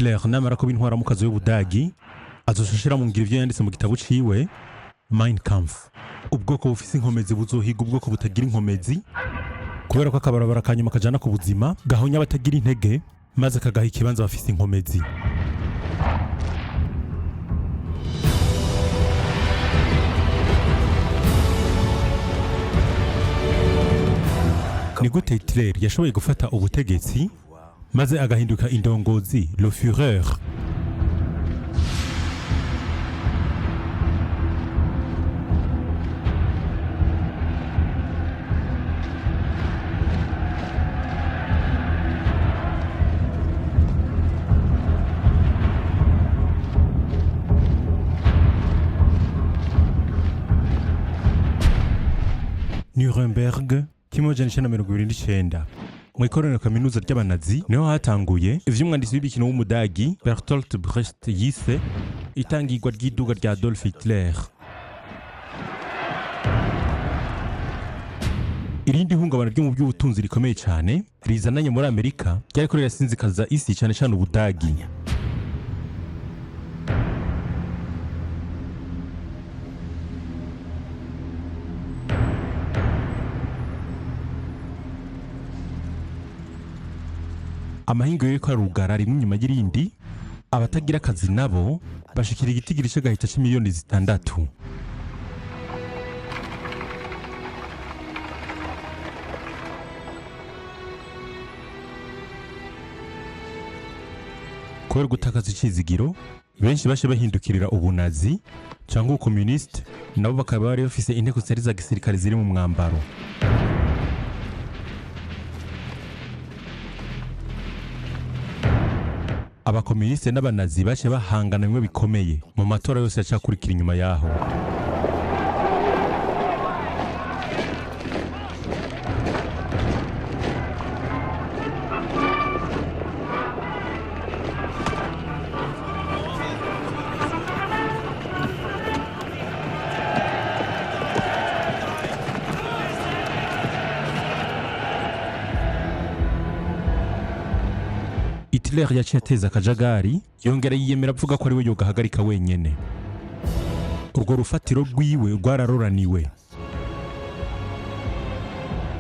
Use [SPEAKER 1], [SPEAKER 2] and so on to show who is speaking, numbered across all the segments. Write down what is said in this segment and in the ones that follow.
[SPEAKER 1] Hitler namara kuba intwaramukazi y'Ubudagi azoshashira mu ngiro ivyo yanditse mu gitabo ciwe Mein Kampf. Ubwoko bufise inkomezi buzohiga ubwoko butagira inkomezi, kubera ko akabarabara kanyuma kajana ku buzima gahonya batagira intege maze kagaha ikibanza bafise inkomezi. Ni gute Hitler yashoboye gufata ubutegetsi maze agahinduka indongozi, le Führer? Nuremberg, kimojana icenda na 1929. Mu ikoraniro kaminuza ry'abanazi niho hatanguye ivy'umwanditsi w'ibikino w'Umudagi Bertolt Brecht yise itangirwa ry'iduga rya Adolf Hitler. Irindi hungabana ryo mu by'ubutunzi rikomeye cyane rizananye muri Amerika ryariko rirasinzikaza isi cyane cyane Ubudagi. Amahingo y'uko arugara rimwe inyuma y'irindi, abatagira akazi nabo bashikira igitigiri c'agahita c'imiliyoni 6. Kubera gutakaza icizigiro, benshi bashe bahindukirira ubunazi cyangwa ubukomuniste, nabo bakaba bari bafise inteko zitari za gisirikare ziri mu mwambaro. Abakomuniste n'abanazi bace bahangana bimwe bikomeye mu matora yose yacakurikira inyuma yaho. Hitler yaciye ateza akajagari, yongera yiyemera avuga ko ari we yogahagarika wenyene. Urwo rufatiro rwiwe rwararoraniwe.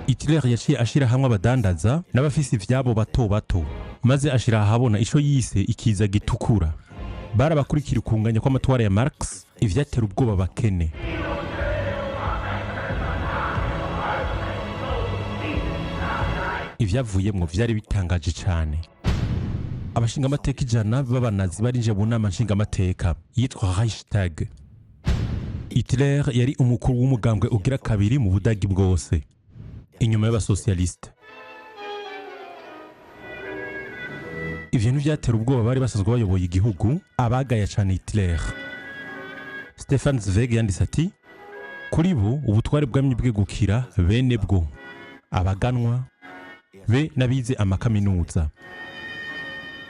[SPEAKER 1] Hitler yaciye ashira hamwe abadandaza n'abafisi ivyabo bato bato, maze ashira ahabona ico yise ikiza gitukura. Barabakurikira ukunganya kw'amatwara ya Marx, ivyatera ubwoba bakene. Ivyavuyemwo vyari bitangaje cyane. Abashinga amateka 100 b'abanazi barinje mu nama nshinga amateka yitwa Reichstag. Hitler yari umukuru w'umugambwe ugira kabiri mu Budagi bwose, inyuma y'abasocialiste. Ivyo vyatera ubwoba bari basanzwe bayoboye igihugu, abagaya cyane Hitler. Stefan Zweig yanditse ati, kuri bo ubutware bwamye bwegukira bene bwo, abaganwa be nabize amakaminuza.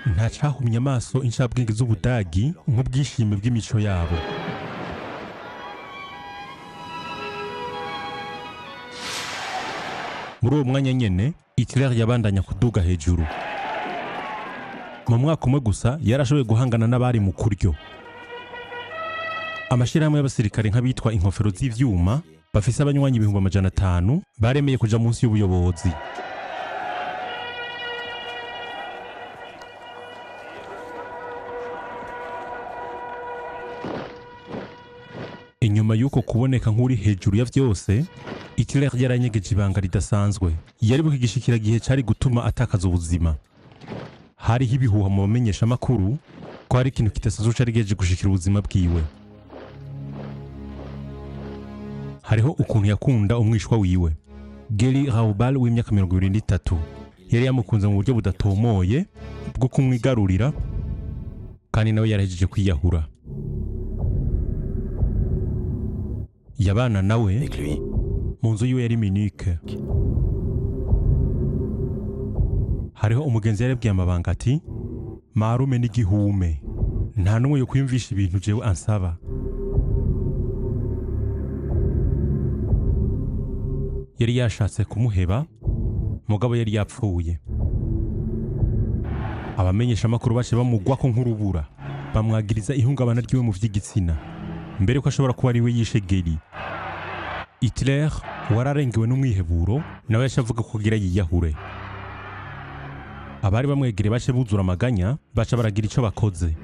[SPEAKER 1] Nta cahumye amaso inshabwenge z'Ubudagi nk'ubwishime bw'imico yabo. Muri uwo mwanya nyene, Hitler yabandanya kuduga hejuru. Mu mwaka umwe gusa yarashoboye guhangana n'abari mu kuryo. Amashirahamwe y'abasirikare nk'abitwa inkofero z'ivyuma bafise abanywanyi 500 baremeye kuja munsi y'ubuyobozi. Inyuma yuko kuboneka nk'uri hejuru ya vyose, Hitler yaranyegeje ibanga ridasanzwe. Yari bukigishikira gihe cari gutuma atakaza ubuzima. Hariho ibihuha mu bamenyesha makuru ko hari ikintu kidasanzwe cari giheje gushikira ubuzima bwiwe. Hariho ukuntu yakunda umwishwa wiwe, Geri Raubal w'imyaka 23. Yari yamukunze mu buryo budatomoye bwo kumwigarurira, kandi nawe yarahejeje kwiyahura. Yabana nawe mu nzu yiwe yari Munich. Hariho umugenzi yarebwiye amabanga ati, marume n'igihume, nta numwe yo kwiyumvisha ibintu jewe ansaba. Yari yashatse kumuheba, mugabo yari yapfuye. abamenyesha amakuru bace bamugwako nk'urubura bamwagiriza ihungabana ryiwe mu vy'igitsina mbere ko ashobora kuba ari we yishe Geli. Hitler wararengewe n'umwiheburo nawe yashavuga ko kugira yiyahure. Abari bamwegere bace buzura amaganya baca baragira ico bakoze.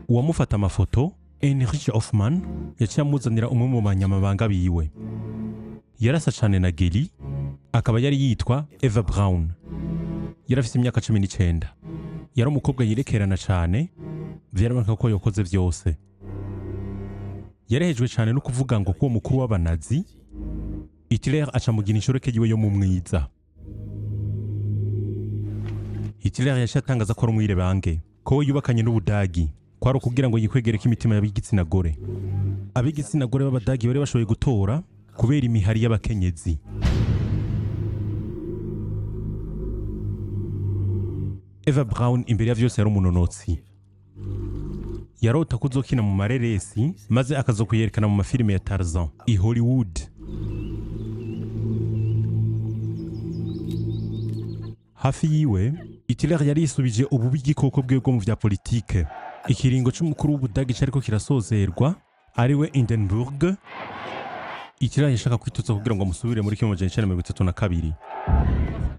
[SPEAKER 1] Uwamufata amafoto Heinrich Hoffmann yaciye amuzanira umwe mu banyamabanga biwe. Yarasa cane na Geli akaba yari yitwa Eva Braun. Yarafise imyaka 19. Yari umukobwa yirekerana cane vyaraboneka ko yokoze vyose. Yarehejwe cane no kuvuga ngo ko mukuru w'abanazi Hitler aca mugira inshoreke yiwe yo mu mwiza. Hitler yashatangaza ko ari umwirebange ko yubakanye n'Ubudagi kwaro kugira ngo yikwegereke imitima y'abigitsina gore. Abigitsina gore b'Abadagi bari bashoboye gutora kubera imihari y'abakenyezi. Eva Braun imbere ya vyose yari umunonotsi. Yarota kuzokina mu mareresi maze akazokuyerekana mu mafilime ya Tarzan i Hollywood. Hafi yiwe Hitler yari yisubije ububi bw'igikoko bwe bwo mu vya politike. Ikiringo c'umukuru w'Ubudagi cariko kirasozerwa ariwe Hindenburg. Hitler yashaka kwitutsa kugira ngo amusubire muri 1932.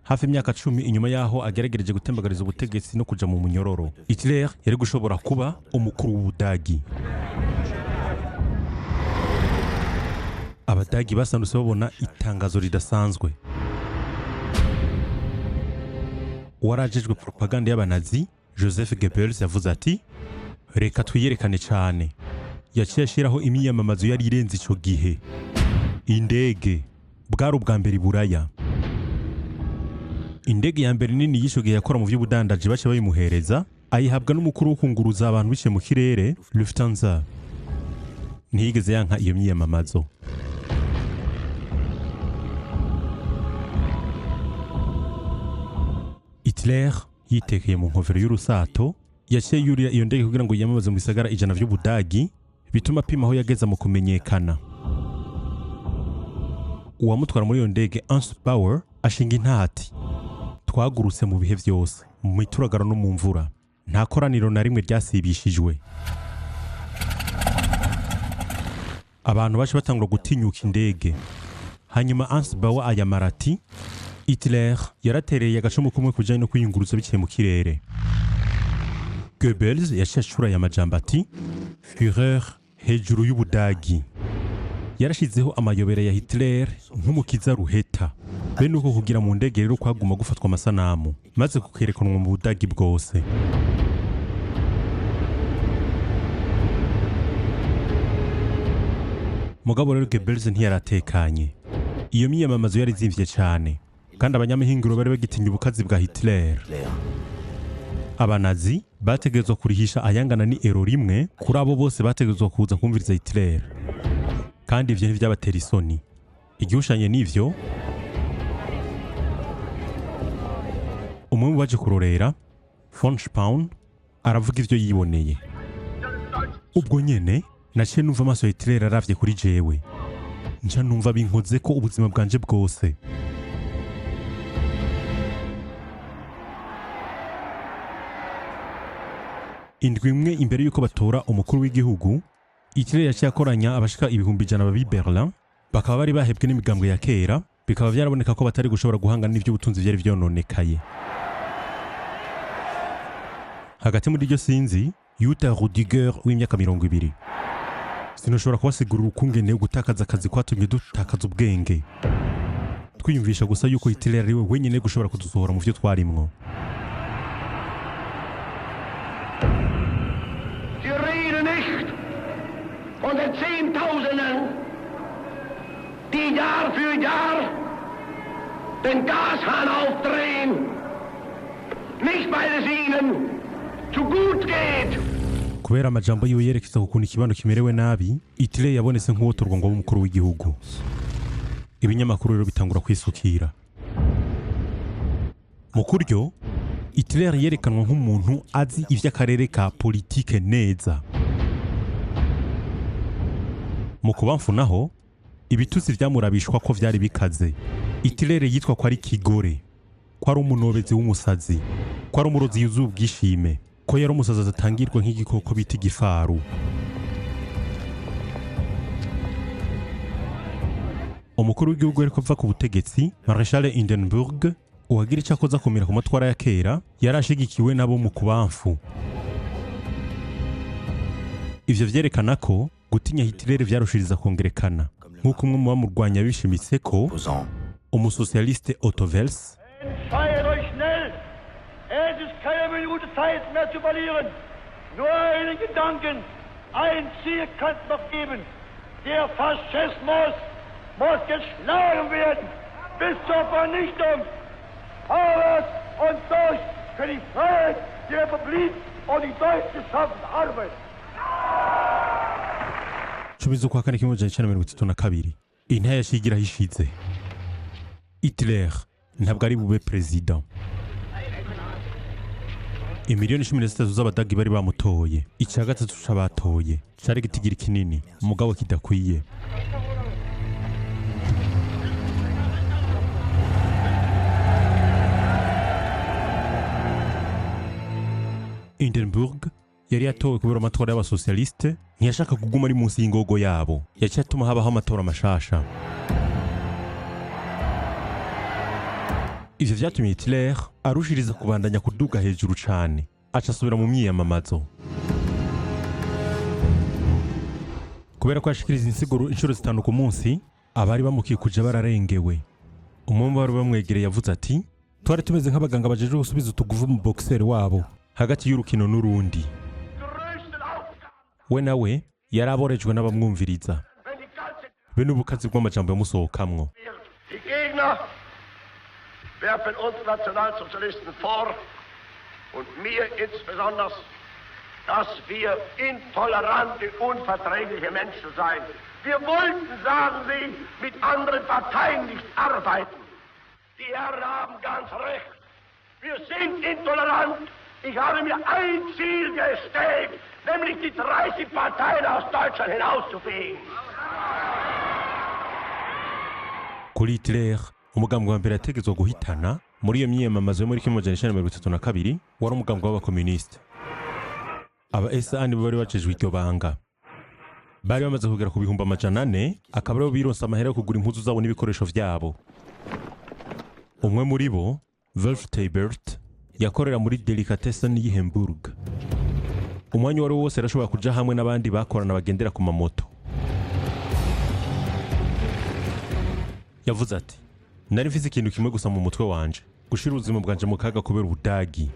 [SPEAKER 1] Hafi imyaka 10 inyuma yaho ageragereje gutembagariza ubutegetsi no kuja mu munyororo, Hitler yari gushobora kuba umukuru w'Ubudagi. Abadagi basandutse babona itangazo ridasanzwe. Uwarajejwe propaganda y'abanazi Joseph Goebbels yavuze ati reka twiyerekane cane. Yaciye ashiraho imyiyamamazo yari irenze ico gihe. Indege bwari ubwa mbere Buraya. Indege ya mbere nini yisho gihe yakora mu vy'ubudandaji bace bayimuhereza ayihabwa n'umukuru wo kunguruza abantu bice mu kirere Lufthansa. Ntiyigeze yanka iyo myiyamamazo. Hitler yitekeye mu nkofero y'urusato yaciye yurira iyo ndege kugira ngo yiyamamaze mu bisagara 100 vy'Ubudagi bituma pimaho yageza mu kumenyekana. Uwamutwara muri iyo ndege Ernst Bauer ashinga intati. Twagurutse mu bihe vyose mu mituragaro no mu mvura nta koraniro na rimwe ryasibishijwe. Abantu baje batangura gutinyuka indege. Hanyuma Ernst Bauer ayamara ati Hitler yaratereye agacumu kumwe kujanye no kwiyunguruza biciye mu kirere. Goebbels yashashura ya majambo ati Führer hejuru y'Ubudagi. Yarashizeho amayobera ya Hitler nk'umukiza ruheta. Bene uko kugira mu ndege rero kwaguma gufatwa amasanamu maze kukerekanwa mu Budagi bwose. Mugabo rero Goebbels ntiyaratekanye. Iyo myiyamamazo yari zimvye cane kandi abanyamahingiro bari bagitinya ubukazi bwa Hitler. Abanazi bategezwa kurihisha ayangana ni euro rimwe kuri abo bose bategezwa kuza kumviriza Hitler. Kandi ivyo ntivyabatera isoni. Igihushanye n'ivyo umwe mu baje kurorera von Spaun aravuga ivyo yiboneye. Ubwo nyene naciye numva amaso ya Hitler aravye kuri jewe. Nca numva binkoze ko ubuzima bwanje bwose. Indwi imwe imbere yuko batora umukuru w'igihugu, Hitler yaciye akoranya abashika 100,000 b'i Berlin bakaba bari bahebwe n'imigambwe ya kera, bikaba vyaraboneka ko batari gushobora guhangana n'ivy'ubutunzi vyari vyononekaye. Hagati muri iryo sinzi Jutta Rudiger w'imyaka 20. Sinoshobora kubasigurira ukungene gutakaza akazi kwatumye dutakaza ubwenge. Twiyumvisha gusa yuko Hitler ari we wenyene gushobora kudusohora mu vyo twarimwo.
[SPEAKER 2] Von den Zehntausenden, die Jahr für Jahr den Gashahn aufdrehen, nicht weil es ihnen zu gut geht.
[SPEAKER 1] Kubera amajambo yiwe yerekeza kukuntu ikibano kimerewe nabi, Hitler yabonetse nk'uwotorwa ngo umukuru w'igihugu. Ibinyamakuru rero bitangura kwisukira. Mu kuryo, Hitler yerekanwa nk'umuntu azi ivy'akarere ka politike neza. Mu kubamfunaho ibitusi vyamurabishwa ko vyari bikaze. Hitler yitwa ko ari kigore. ko ari umunobezi w'umusazi, ko ari umurozi yuzuye ubwishime, ko yari umusazi adatangirwa nk'igikoko bita igifaru. Umukuru w'igihugu ariko ava ku butegetsi Marshal Hindenburg uwagira icyo akoza kumira ku matwara ya kera yari ashigikiwe nabo mu kubamfu. Ivyo vyerekana ko gutinya Hitler vyarushiriza kongerekana, nk'uko umwe mu bamurwanya bishimitse ko umusocialiste Otto Wels
[SPEAKER 3] Entscheidet euch schnell! Es ist keine Minute Zeit mehr zu verlieren. Nur einen Gedanken, ein Ziel kann es noch geben. Der Faschismus muss geschlagen werden bis zur Vernichtung. Vorwärts und durch für die Freiheit, die Republik und die deutsch geschaffene Arbeit.
[SPEAKER 1] Cumi z'ukwa kane kimwe amajana icenda na mirongo itatu na kabiri intare yashigira hishize. Hitler ntabwo ari bube perezida. Imiliyoni 13 z'abadagi bari bamutoye, icya gatatu c'abatoye cari gitigira kinini mugabo kidakwiye. Hindenburg yari yatowe kubera amatora y'abasocialiste, ntiyashaka kuguma ari munsi y'ingogo yabo, yaciye atuma habaho amatora mashasha. Ivyo vyatumye Hitler arushiriza kubandanya kuduga hejuru cane, aca asubira mu myiyamamazo. Kubera ko yashikiriza insiguro inshuro zitanu ku munsi, abari bamukikuje bararengewe. Umwe bari bamwegereye yavuze ati, twari tumeze nk'abaganga bajeje gusubiza utuguvu mu boxer wabo hagati y'urukino n'urundi. We nawe yari aborejwe n'abamwumviriza, bene ubukazi bw'amajambo yamusohokamwo.
[SPEAKER 2] Die Gegner werfen uns Nationalsozialisten vor und mir insbesondere, dass wir intolerante, unverträgliche Menschen seien. Wir wollten, sagen sie, mit anderen Parteien nicht arbeiten. Die Herren haben ganz recht. Wir sind intolerant. Ich habe mir ein Ziel gestellt, nämlich die 30 Parteien aus Deutschland hinauszufegen.
[SPEAKER 1] Kuri Hitler, umugambwe wa mbere yategetswe guhitana muri iyo myiyamamazo yo muri 1932 wari umugambwe w'abakomuniste. Aba SA nibo bari bacejwe iryo banga. Bari bamaze kugera ku bihumbi 400, akaba aribo bironsa amahera yo kugura impuzu zabo n'ibikoresho vyabo. Umwe muri bo, Wolf Teibert, yakorera muri Delicatessen y'i Hamburg. Umwanya wari wose arashobora kuja hamwe n'abandi bakorana bagendera ku mamoto. Yavuze ati, nari mfise ikintu kimwe gusa mu mutwe wanje, gushira ubuzima bwanje mu kaga kubera ubudagi.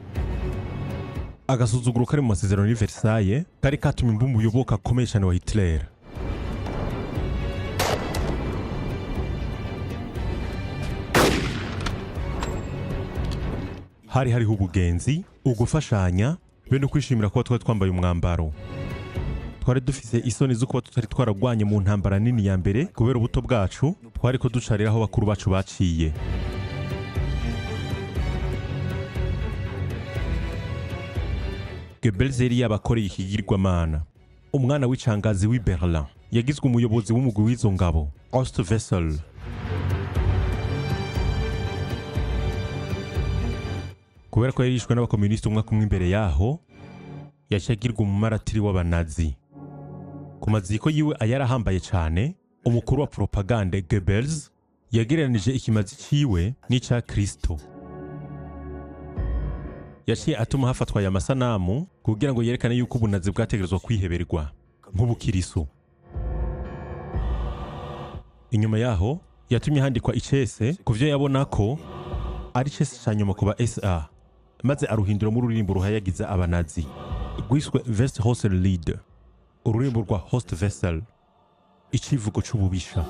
[SPEAKER 1] Agasuzuguro kari mu masezerano y'i Versailles kari katumye mba umuyoboka akomeye cyane wa Hitler. Hariho ubugenzi, ugufashanya, bene kwishimira kuba twari twambaye umwambaro. Twari dufise isoni zo kuba tutari twaragwanye mu ntambara nini ya mbere kubera ubuto bwacu, twari ko ducarira aho bakuru bacu baciye. Goebbels yari yabakoreye ikigirwamana. Umwana w'icangazi w'i Berlin yagizwe umuyobozi w'umugwi w'izo ngabo, Ostwessel. Kubera ko yarishwe n'abakomuniste umwaka umwe imbere yaho, yashagirwa umumaratiri w'abanazi. Ku maziko yiwe ayarahambaye cane, umukuru wa propagande Goebbels yagereranije ikimazi ciwe n'ica Kristo. Yaciye atuma hafatwa aya masanamu kugira ngo yerekane yuko ubunazi bwategerezwa kwiheberwa nk'ubukiriso. Inyuma yaho yatumye handikwa icese kuvyo yabona ko ari icese ca nyuma kuba SA, maze aruhindura mu rurimbo ruhayagiza abanazi rwiswe Westhauser-Lied, ururimbo rwa Ostwessel, icivugo c'ububisha.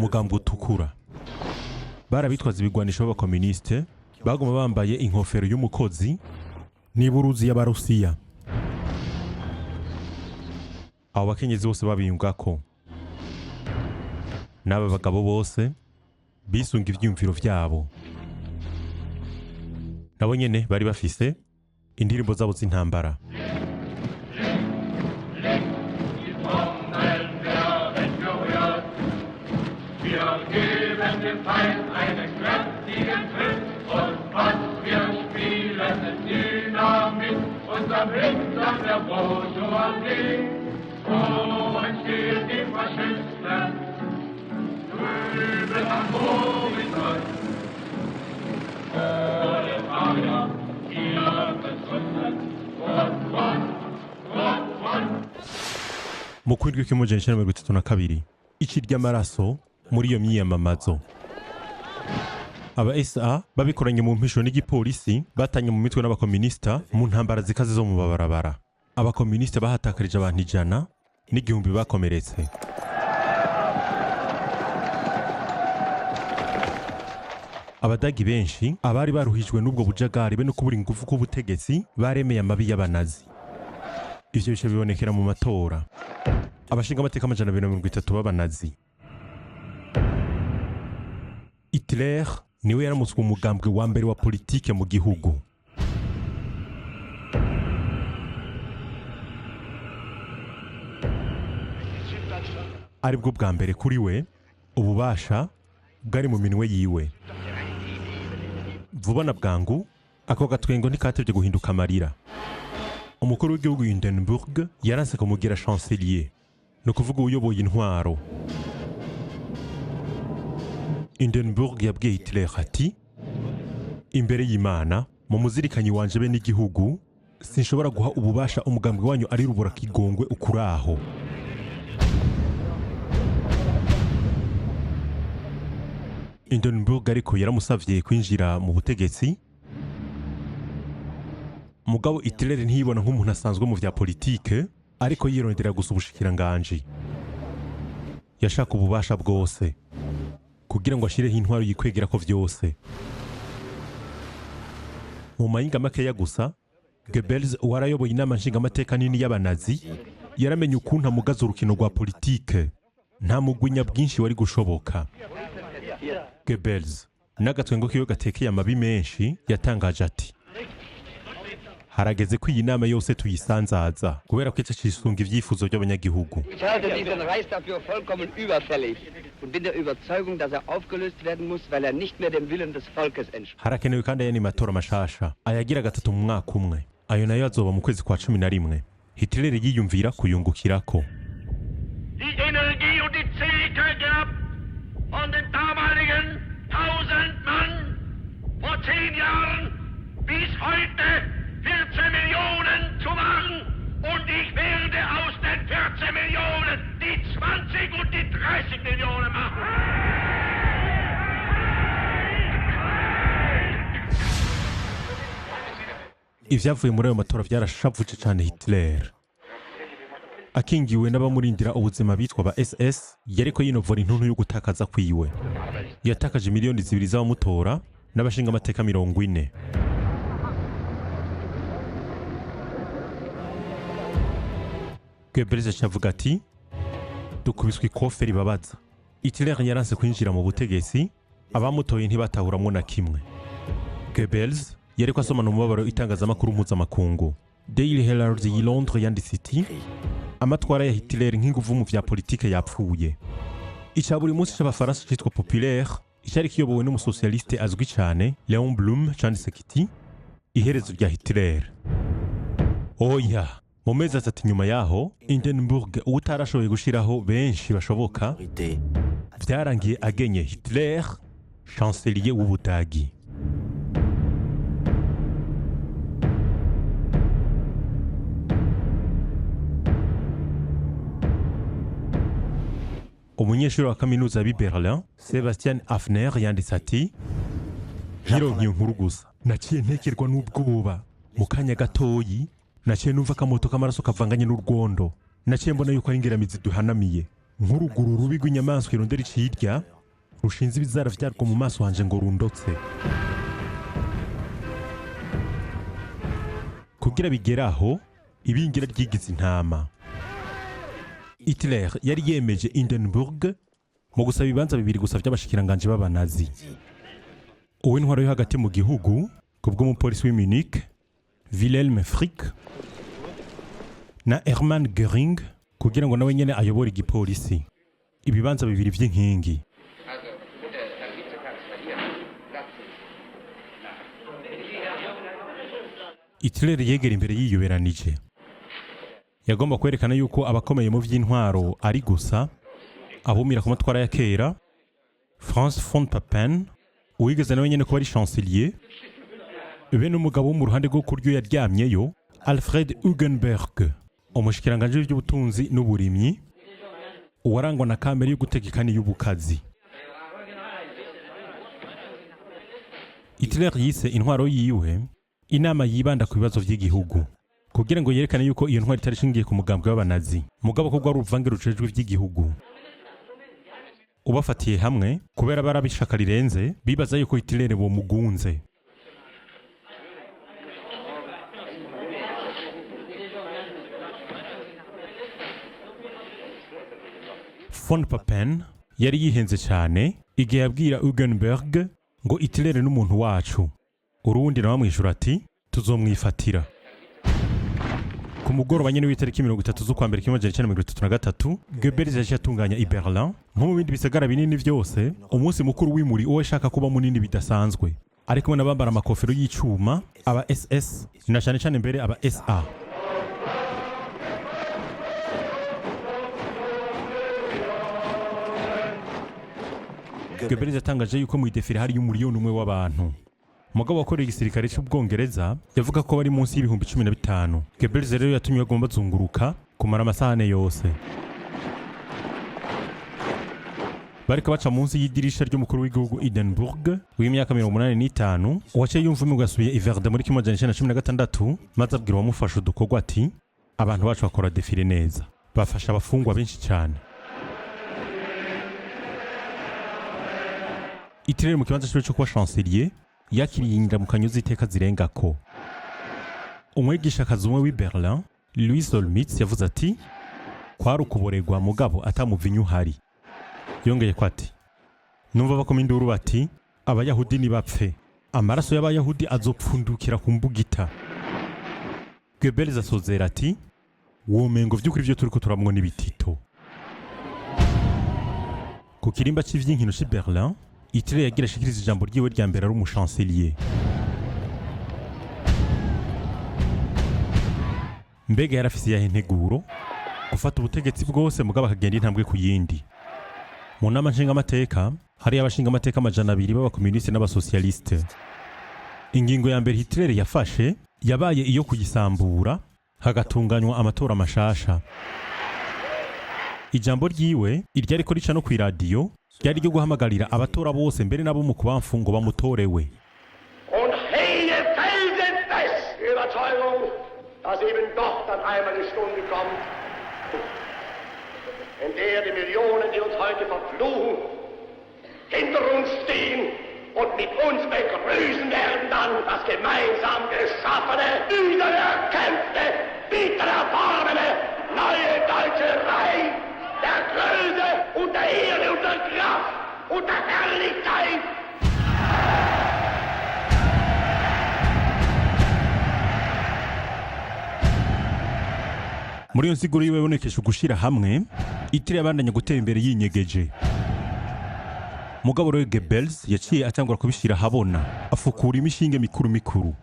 [SPEAKER 1] umugambwe utukura. Barabitwaza ibigwanisho b'abakomuniste, baguma bambaye inkofero y'umukozi n'iburuzi y'abarusiya. Abo bakenyezi bose babiyungako. N'aba bagabo bose bisunga ivyumviro vyabo. Nabo nyene bari bafise indirimbo zabo z'intambara.
[SPEAKER 4] Wir geben dem Feind einen kräftigen Tritt und was wir spielen ist Dynamit. Unser Blick nach der Bourgeoisie, so entsteht die Faschisten drüben am Horizont. Proletarier, ihr Bezünden,
[SPEAKER 1] Mu kwindwi k'imujana icenda mirongo itatu na kabiri, ici ry'amaraso muri iyo myiyamamazo. Aba SA babikoranye mu mpisho n'igipolisi batanye mu mitwe n'abakomunista mu ntambara zikaze zo mu babarabara. Abakomunista bahatakarije abantu 100 n'igihumbi bakomeretse. Abadagi benshi abari baruhijwe n'ubwo bujagari be no kubura ingufu k'ubutegetsi baremeye amabi y'abanazi. Ivyo bishe bibonekera mu matora. Abashinga amateka 230 b'abanazi. Hitler niwe yaramutswe umugambwe wa mbere wa politike mu gihugu. Aribwo bwa mbere kuri we ububasha bwari mu minwe yiwe. Vuba na bwangu ako gatwengo ntikatevye guhinduka amarira. Umukuru w'igihugu Hindenburg yaranse kumugira chancelier, no kuvuga uyoboye intwaro. Hindenburg yabwiye Hitler ati, imbere y'Imana mu muzirikanyi wanje be n'igihugu sinshobora guha ububasha umugambwe wanyu ari rubura kigongwe ukuraho. Hindenburg ariko yaramusavye kwinjira mu butegetsi. Mugabo Hitler ntiyibona nk'umuntu asanzwe mu vya politike, ariko yirondera gusa ubushikiranganje. Yashaka ububasha bwose kugira ngo ashireho intwaro yikwegera ko vyose. Mu mayinga makeya gusa, Goebbels warayoboye inama nshingamateka nini y'abanazi yaramenye ukuntu amugaza urukino rwa politike. Nta mugwinya bwinshi wari gushoboka. Goebbels n'agatwengo kiyo gatekeye amabi menshi yatangaje ati, harageze ko iyi nama yose tuyisanzaza kubera ko itacisunga ivyifuzo by'abanyagihugu.
[SPEAKER 5] Ich halte diesen Reis dafür vollkommen überfällig und bin der Überzeugung, dass aufgelöst werden muss, weil nicht mehr dem Willen des Volkes entspricht.
[SPEAKER 1] Harakenewe kandi ayandi matora mashasha ayagira gatatu mu mwaka umwe. Ayo nayo azoba mu kwezi kwa 11. Hitler yiyumvira kuyungukirako.
[SPEAKER 2] Die Energie und die Zähigkeit gehabt von den damaligen 1000 Mann vor 10 Jahren bis heute 14 Millionen zu machen, und ich werde aus den 14 Millionen die 20 und die 30 Millionen machen.
[SPEAKER 1] Ivyavuye muri ayo matora vyarashavuje cyane Hitler. Akingiwe n'abamurindira ubuzima bitwa ba SS, yariko yinovora intuntu yo gutakaza kwiwe. Yatakaje miliyoni 2 z'abamutora n'abashinga amateka 40. Goebbels acavuga ati, dukubiswe ikoferi babaza. Hitler yaranse kwinjira mu butegetsi, abamutoye ntibatahuramwo na kimwe. Goebbels yariko asomana umubabaro itangazamakuru mpuzamakungu. Daily Herald y'i Londres yanditse iti, amatwara ya Hitler nk'inguvu mu vya politike yapfuye. Ica buri munsi c'abafaransa citwa Populaire, icyari kiyobowe n'umusocialiste azwi cyane Léon Blum canditse kiti, iherezo rya Hitler. Oya, mu mezi atatu nyuma yaho, Hindenburg utarashoboye gushiraho benshi bashoboka, vyarangiye agenye Hitler chancelier w'Ubudagi. Umunyeshuri wa kaminuza b'i Berlin, Sebastian Hafner yanditse ati, hironkiye inkuru gusa, naciye ntekerwa n'ubwoba. Mu kanya gatoyi, naciye numva akamoto k'amaraso kavanganye n'urwondo. Naciye mbona yuko ari ingeramizi duhanamiye. Nk'uruguru rubi rw'inyamaswa irondera icirya, rushinze ibizara vyarwo mu maso hanje ngo rundotse. Kugira bigeraho ibingira ryigize intama. Hitler yari yemeje Hindenburg mu gusaba ibibanza bibiri gusa vy'abashikiranganje b'abanazi. Uw'intwaro yo hagati mu gihugu kubw'umupolisi w'i Munich Wilhelm Frick na Hermann Göring kugira ngo nawe nyene ayobore igipolisi. Ibibanza bibiri vy'inkingi. Hitler yegera imbere yiyoberanije. Yagomba kwerekana yuko abakomeye mu vy'intwaro ari gusa abumira ku matwara ya kera. Franz von Papen uwigeze nawe nyene kuba ari chancelier, be n'umugabo wo mu ruhande rwo kuryo yaryamyeyo Alfred Hugenberg, umushikiranganje w'ubutunzi n'uburimyi, uwarangwa na kamere yo gutegekana y'ubukazi. Hitler yise intwaro yiwe inama yibanda ku bibazo vy'igihugu kugira ngo yerekane yuko iyo ntwaro itari shingiye ku mugambwe w'abanazi, mugabo ko rwari uruvange rucejwe vy'igihugu. Ubafatiye hamwe kubera barabishaka rirenze bibaza yuko Hitler bo mugunze. Von Papen yari yihenze cyane igihe yabwira Hugenberg ngo Hitler n'umuntu wacu. Urundi nawe amwishura ati tuzomwifatira. Ku mugoroba nyene w'itariki 30 z'ukwa mbere 1933 Goebbels yaje atunganya i Berlin nko mu bindi bisagara binini vyose umunsi mukuru w'imuri uwo ashaka kuba munini bidasanzwe, ariko n'abambara amakofero y'icuma aba SS na cyane cyane mbere aba SA. Goebbels yatangaje yuko mu idefire hari y'umuriyoni umwe w'abantu. Mugabo wakoreye igisirikare cy'ubwongereza yavuga ko bari munsi y'ibihumbi 15. Goebbels rero yatumye bagomba bazunguruka kumara amasahane yose. Barika baca munsi y'idirisha ry'umukuru w'igihugu Hindenburg w'imyaka 85 waciye yumva umugasuye Iverde muri 1916 maze abwira wamufasha udukorwa ati abantu bacu bakora defile neza, bafasha abafungwa benshi cyane. Hitler mu kibanza cyo kuba chancelier yakiriye indamukanyo z'iteka zirengako. Umwigishakazi umwe w'i Berlin Louis Solmitz yavuze ati kwari ukuboregwa mugabo atamuvinyu hari. Yongeye ko ati numva bakoma induru bati abayahudi ni bapfe, amaraso y'abayahudi azopfundukira ku mbugita. Goebbels asozera ati womengo vy'ukuri vyo turiko turamwo n'ibitito. Ku kirimba cy'ivyinkino c'i Berlin Hitler yagira ashikiriza ijambo ryiwe rya mbere ari umuchancelier. Mbega yarafise yahe nteguro gufata ubutegetsi bwose mugabo akagenda intambwe ku yindi. Mu nama nshingamateka hari abashingamateka 200 b'abakomuniste n'abasocialiste. Ingingo ya mbere Hitler yafashe yabaye iyo kuyisambura hagatunganywa amatora mashasha. Ijambo ryiwe iryari ko rica no ku radio ryari ryo guhamagarira abatora bose mbere nabo mu kubamfu ngo bamutorewe.
[SPEAKER 2] Und hege felsenfest die Überzeugung, dass eben doch dann einmal die Stunde kommt, in der die Millionen, die uns heute verfluchen, hinter uns stehen und mit uns begrüßen werden dann das gemeinsam geschaffene, wiedererkämpfte, wiedererworbene neue deutsche Reich der Größe und der Ehre und der Kraft und der Herrlichkeit.
[SPEAKER 1] Muri yo nsiguro yiwe bonekesha gushira hamwe Hitler yabandanya gutera imbere yinyegeje. Mugabo rero Goebbels yaciye atangura kubishira habona afukura imishinge mikuru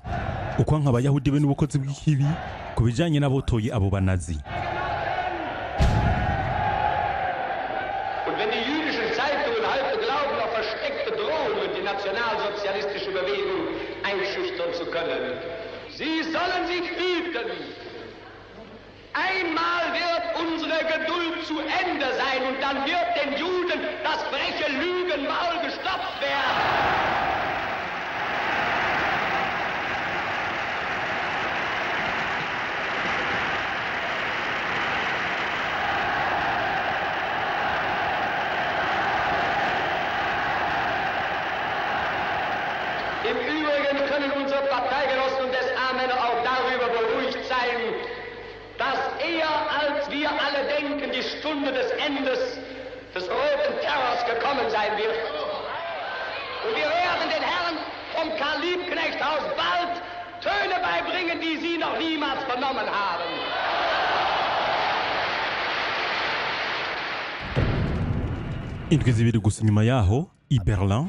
[SPEAKER 1] uko nk'abayahudi be n'ubukozi bw'ikibi kubijanye n'abotoye abo banazi.
[SPEAKER 6] Und wenn die jüdischen Zeitungen heute glauben, auf versteckte Drohungen die nationalsozialistische Bewegung einschüchtern zu können, sie sollen sich hüten. Einmal wird unsere Geduld zu Ende sein und dann wird den Juden das freche Lügenmaul gestopft werden. Im Übrigen können unsere Parteigenossen und SA-Männer auch darüber beruhigt sein, dass eher als wir alle denken, die Stunde des Endes des roten Terrors gekommen sein wird. Und wir werden den Herren vom Karl-Liebknecht-Haus bald Töne beibringen, die sie noch niemals vernommen haben.
[SPEAKER 1] indwi zibiri gusa inyuma yaho i Berlin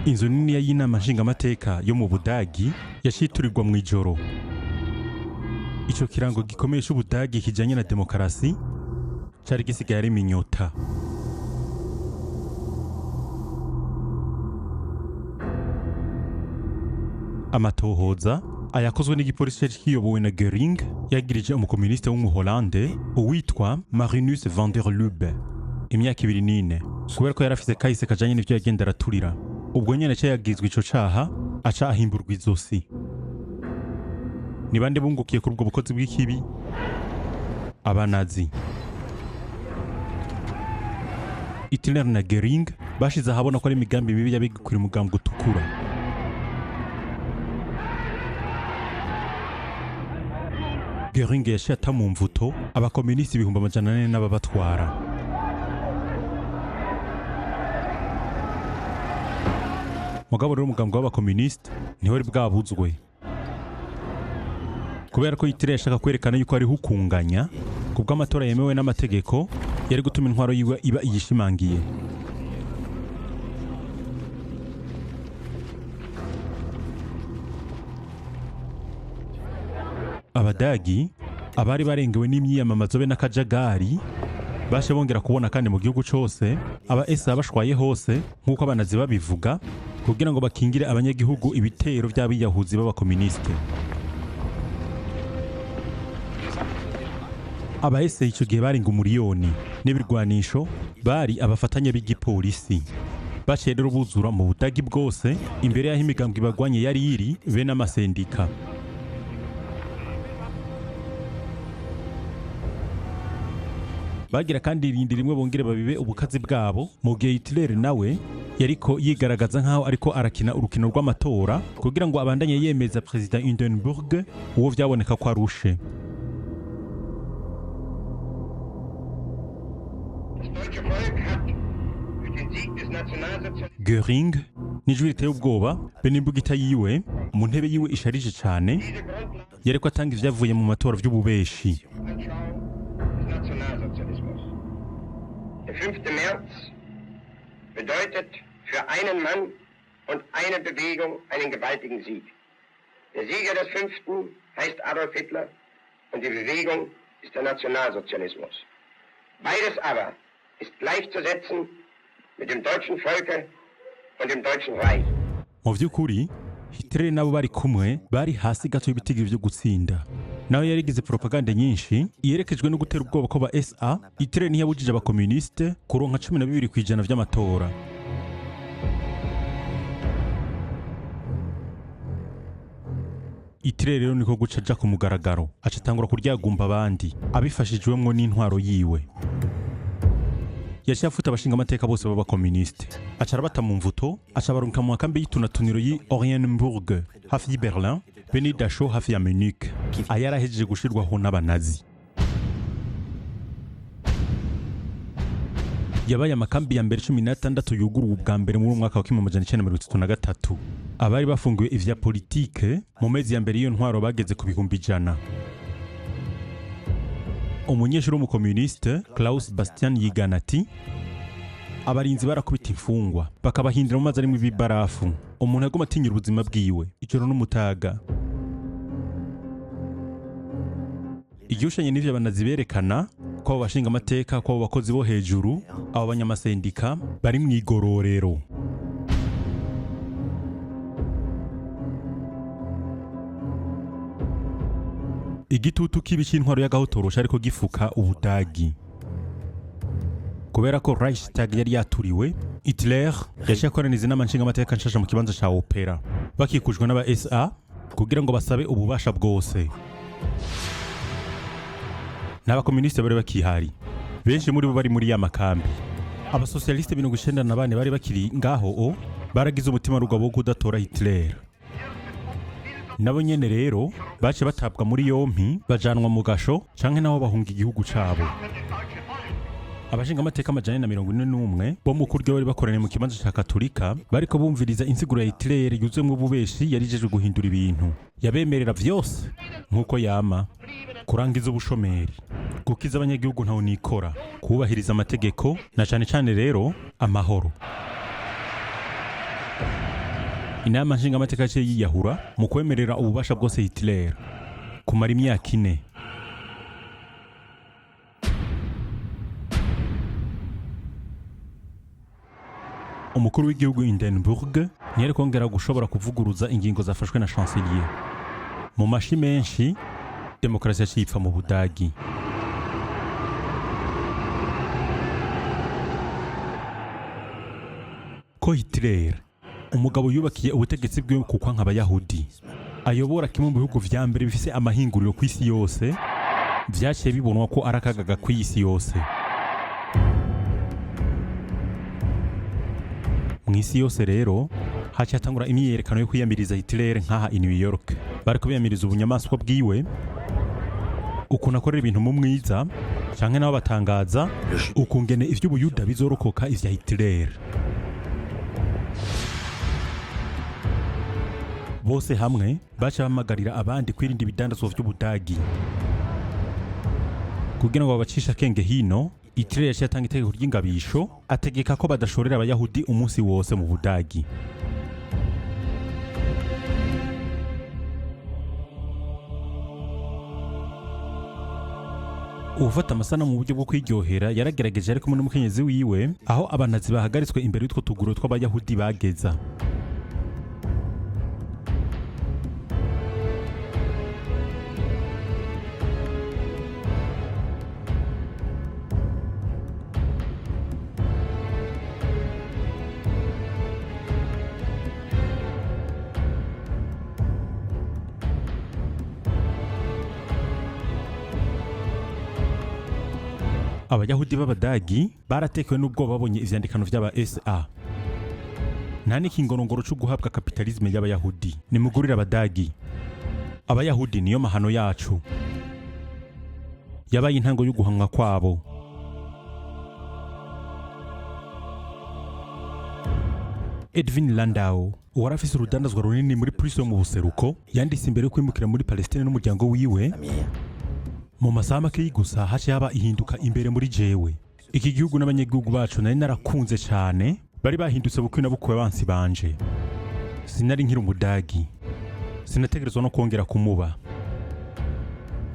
[SPEAKER 1] inzu nini y'inama nshingamateka yo mu Budagi yashiturirwa mu ijoro. Ico kirango gikomeye c'Ubudagi kijanye na demokarasi cari gisigaye ari iminyota. Amatohoza ayakozwe n'igipolisi cari kiyobowe na Göring yagirije umukomuniste w'umuholande uwitwa Marinus van der Lubbe imyaka 24 kubera ko yarafise kahise kajanye n'ivyo yagenda araturira. Ubwo nyene cyo yagizwe ico caha aca ahimburwa izosi. Ni bande bungukiye kuri ubwo bukozi bw'ikibi? Abanazi. Hitler na Göring bashize ahabona ko ari imigambi mibi yabigukira umugambi utukura. Göring yashata mu mvuto abakomunisi 400 n'ababatwara. Mugabo rero umugambi w'abakomuniste niho ari bwabuzwe. Kubera ko Hitler yashaka kwerekana yuko ari hukunganya kubwo amatora yemewe n'amategeko yari gutuma intwaro yiwe iba iyishimangiye. Abadagi abari barengewe n'imyiyamamazo be n'akajagari bashe bongera kubona kandi mu gihugu cyose aba SA bashwaye hose nk'uko abanazi babivuga kugira ngo bakingire abanyagihugu ibitero by'abiyahuzi b'abakomuniste. Aba SA icyo gihe barenga umuriyoni n'ibirwanisho bari abafatanya b'igipolisi. Baciye rero buzura mu Budagi bwose imbere y'aho imigambwe ibagwanye yari iri be n'amasendika. Bagira kandi irindi rimwe bongere babibe ubukazi bwabo mu gihe Hitler nawe yariko yigaragaza nkaho ariko arakina urukino rw'amatora kugira ngo abandanye yemeza President Hindenburg uwo vyaboneka ko arushe. Göring nijwi riteye ubwoba be n'imbugita yiwe mu ntebe yiwe isharije cyane yariko atanga ivyavuye mu matora vy'ububeshi.
[SPEAKER 2] Der 5. März bedeutet für einen Mann und eine Bewegung einen gewaltigen Sieg. Der Sieger des 5. heißt Adolf Hitler und die Bewegung ist der Nationalsozialismus. Beides aber ist gleichzusetzen mit dem deutschen Volke und dem Deutschen Reich.
[SPEAKER 1] Mu vy'ukuri Hitler nabo bari kumwe bari hasi gato y'ibitigi byo gutsinda. Nawe yarigize propaganda nyinshi yerekejwe no gutera ubwoba ko ba SA. Hitler ntiyabujije abakomuniste kuronka 12% vy'amatora. Hitler rero niko guca aja ku mugaragaro acatangura kuryagumba abandi abifashijwemwo n'intwaro yiwe. Yaciye afuta abashinga amateka bose b'abakomuniste acara bata mu mvuto aca barunka mu makambi y'itunatuniro yi Oranienburg hafi y'i Berlin be ni Dachau hafi ya Munich ayarahejeje gushirwaho n'abanazi. Yabaye amakambi ya mbere 16 yuguruwe ubwa mbere mu mwaka wa 1933. Abari bafungiwe ivya politike mu mezi ya mbere iyo ntwaro bageze ku bihumbi 100. Umunyeshuri w'umukomuniste Klaus Bastian yigana ati abarinzi barakubita imfungwa bakabahindira mu mazi arimo ibibarafu. Umuntu agoma atinyira ubuzima bwiwe ijoro n'umutaga. Igihushanye n'ivyo abanazi berekana ko abashinga amateka ko abakozi bo hejuru abo banyamasendika bari mu igororero. Igitutu kibi cy'intwaro y'agahotorosha ariko gifuka Ubudagi. Kubera ko Reichstag yari yaturiwe, Hitler yashakoraniza n'amanshinga amateka nshasha mu kibanza ca Opera bakikujwe n'aba SA kugira ngo basabe ububasha bwose. N'abakomuniste bari bakihari benshi muri bo bari muri ya makambi. Abasocialiste 94 bari bakiri ngaho baragize umutima rugabo wo kudatora Hitler. Nabo nyene rero bace batabwa muri yompi bajanwa mu gasho canke naho bahunga igihugu cabo. Abashinga amateka 141 bo mu kuryo bari bakoranye mu kibanza ca Katolika bariko bumviriza insiguro ya Hitler yuzemwe ububeshi yarijeje guhindura ibintu. Yabemerera vyose nkuko yama kurangiza ubushomeri, gukiza abanyagihugu ntaho nikora, kubahiriza amategeko na cane cane rero amahoro. Inama nshinga amateka yaciye yiyahura mu kwemerera ububasha bwose Hitler kumara imyaka 4. Umukuru w'igihugu Hindenburg ntiyari kongera gushobora kuvuguruza ingingo zafashwe na chancelier. Mu mashi menshi demokrasi yacipfa mu Budagi. Ko Hitler umugabo yubakiye ubutegetsi bwe ku kwanka abayahudi ayobora kimwe mu bihugu vya mbere bifise amahinguriro ku isi yose, vyaciye bibonwa ko arakagaga ku isi yose. Mu isi yose rero haciye hatangura imyiyerekano yo kwiyamiriza Hitler nkaha i New York. Bariko biyamiriza ubunyamaswa bwiwe, ukuntu akorera ibintu mu mwiza, canke nabo batangaza ukungene ivy'ubuyuda bizorokoka ivya Hitler. Bose hamwe baca bamagarira abandi kwirinda ibidandazwa vy'Ubudagi. Kugira ngo babacisha kenge hino, Hitler yaciye atanga itegeko ry'ingabisho ategeka ko badashorera abayahudi umunsi wose mu Budagi. Ufata amasana mu buryo bwo kwiryohera yaragerageje ariko muri mukenyezi wiwe aho abanazi bahagaritswe imbere y'utwo tuguro tw'abayahudi bageza. Abayahudi b'Abadagi baratekewe n'ubwoba babonye ivyandikano vy'aba SA. Nta n'ikingorongoro cyo guhabwa kapitalisme y'Abayahudi. Nimugurira Abadagi. Abayahudi niyo mahano yacu. Yabaye intango yo guhanwa kwabo. Edwin Landau uwarafise urudandazwa runini muri Prussia mu buseruko yanditse imbere yo kwimukira muri Palestine n'umuryango wiwe. Mu masaha make gusa haciye haba ihinduka imbere muri jewe. Iki gihugu n'abanyagihugu bacu nari narakunze cyane, bari bahindutse bukwi na bukwe bansi banje. Sinari nkiri Umudagi, sinategerezwa no kongera kumuba.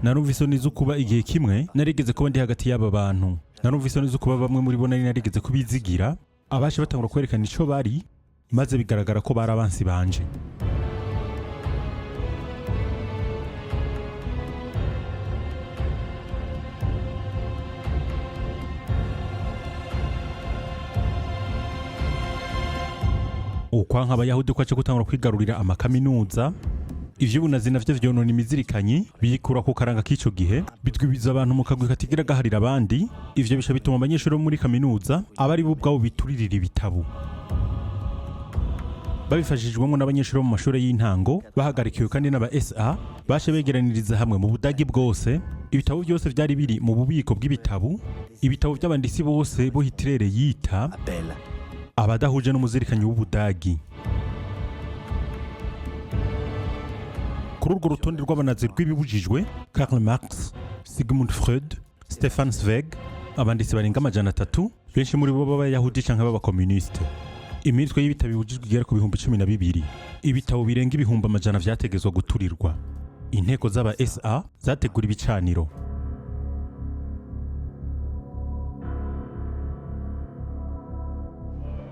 [SPEAKER 1] Narumvise nizo kuba igihe kimwe narigeze kuba ndi hagati y'aba bantu. Narumvise nizo kuba bamwe muri bo nari narigeze kubizigira, abashe batangura kwerekana ico bari, maze bigaragara ko bari abansi banje. Ukwanka abayahudi kwaje gutangura kwigarurira amakaminuza, ivyo bunazi navyo vyonona imizirikanyi biyikura ku karanga k'ico gihe, bitwibiza abantu mu kagwi katigira gaharira abandi. Ivyo bisha bituma abanyeshuri bo muri kaminuza abari bo ubwabo bituririra ibitabo. Babifashijwemo n'abanyeshuri bo mu mashuri y'intango bahagarikiwe kandi n'aba SA bashe begeraniriza hamwe mu Budagi bwose ibitabo byose byari biri mu bubiko bw'ibitabo, ibitabo by'abandisi bose bo Hitler yita abadahuje n'umuzirikanyi w'Ubudagi. Kuri urwo rutonde rw'abanazi rw'ibibujijwe, Karl Marx, Sigmund Freud, Stefan Zweig, abanditsi barenga 300, benshi muri bo b'Abayahudi canke b'abakomuniste. Imitwe y'ibitabo bibujijwe igera ku 12,000. Ibitabo birenga 100,000 vyategezwa guturirwa. Inteko z'aba SA zategura ibicaniro.